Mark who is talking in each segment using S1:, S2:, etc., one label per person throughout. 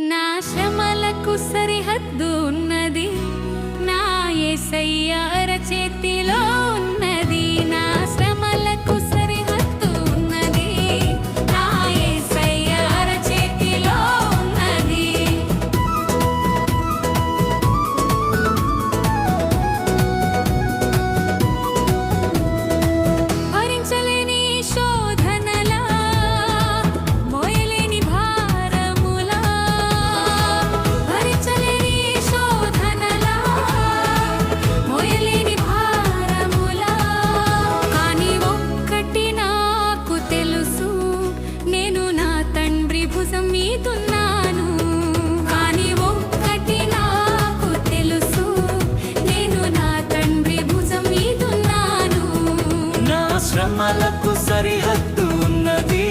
S1: నా శ్రమలకు సరిహద్దు ఉన్నది, నా యేసయ్య అరచేతిలో ఉన్నది. నా శ్రమలకు సరిహద్దు ఉన్నది, నా యేసయ్య అరచేతిలో ఉన్నది. భరించలేని శోధనలా, మోయలేని భారములా, భరించలేని శోధనలా, మోయలేని భారములా. కానీ ఒక్కటి నాకు తెలుసు, నేను నా తండ్రి భుజం మీదున్నాను. కానీ ఒక్కటి నాకు తెలుసు, నేను నా తండ్రి భుజం మీదున్నాను.
S2: నా శ్రమలకు సరిహద్దు ఉన్నది,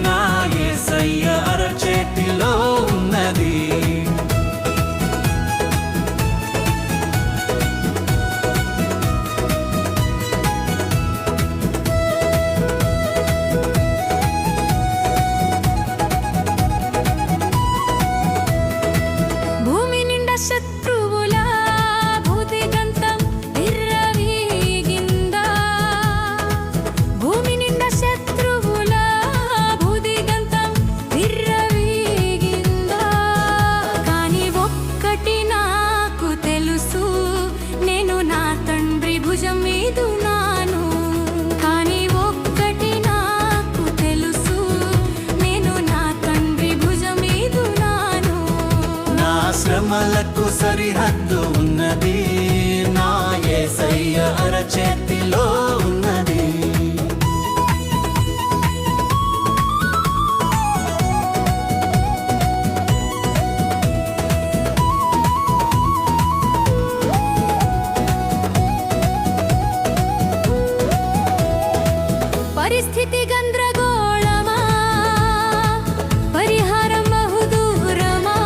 S2: నా యేసయ్య అరచేతిలో ఉన్నది.
S1: భూమి నిండా శత్రువుల భూదిగంతం విర్రవీగిందా. భూమి నిండా శత్రువుల భూదిగంతం విర్రవీగిందా. కానీ ఒక్కటి నాకు తెలుసు, నేను నా తండ్రి భుజం మీదున్నాను. కానీ ఒక్కటి నాకు తెలుసు, నేను నా తండ్రి భుజం మీదున్నాను.
S2: నా శ్రమలకు సరిహద్దు ఉన్నది, నా యేసయ్య అరచేతిలో ఉన్నది.
S1: పరిస్థితి గందరగోళమా, పరిహారం బహుదూరమా.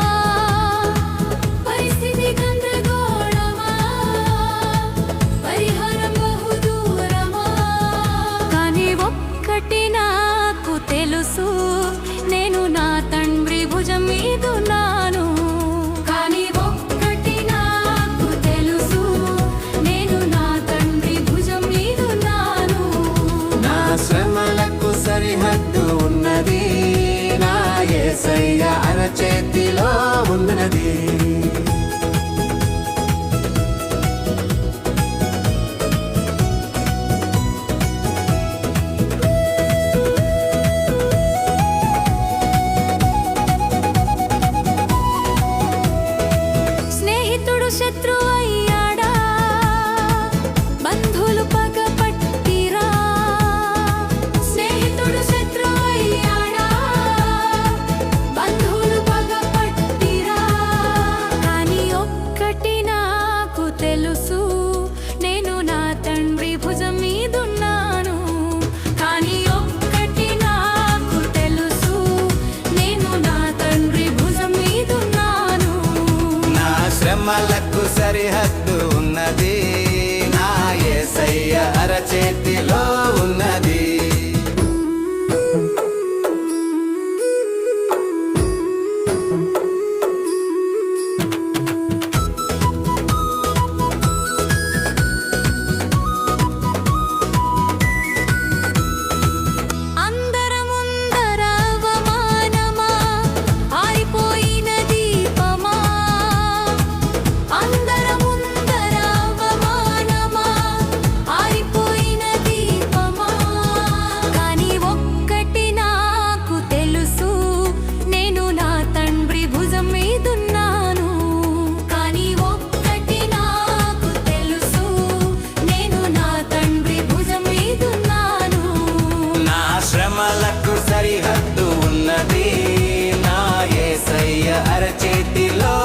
S1: పరిస్థితి గందరగోళమా, పరిహారం బహుదూరమా. కానీ ఒక్కటి నాకు తెలుసు, నేను నా తండ్రి భుజం మీదున్నాను. కానీ ఒక్కటి నాకు తెలుసు, నేను నా తండ్రి భుజం మీదున్నాను.
S2: నా శ్రమలకు సరిహద్దు ఉన్నది, నా యేసయ్య అరచేతిలో ఉన్నది.
S1: స్నేహితుడు శత్రువు అయ్యాడా, బంధువులు పగపట్టిరా. స్నేహితుడు శత్రువు అయ్యాడా, బంధువులు పగపట్టిరా. కానీ ఒక్కటి నాకు తెలుసు, నేను నా తండ్రి భుజం మీదున్నాను. కానీ ఒక్కటి నాకు తెలుసు, నేను నా తండ్రి భుజం మీదున్నాను.
S2: నా శ్రమలకు సరిహద్దు ఉన్నది, నా యేసయ్య అరచేతిలో ఉన్నది.
S1: అందరముందర అవమానమా, ఆరిపోయిన దీపమా. అందరముందర అవమానమా, ఆరిపోయిన దీపమా. కానీ ఒక్కటి నాకు తెలుసు, నేను నా తండ్రి భుజం మీదున్నాను. కానీ ఒక్కటి నాకు తెలుసు, నేను నా తండ్రి భుజం మీదున్నాను.
S2: నా శ్రమలకు సరిహద్దు ఉన్నది, నా యేసయ్య అరచేతిలో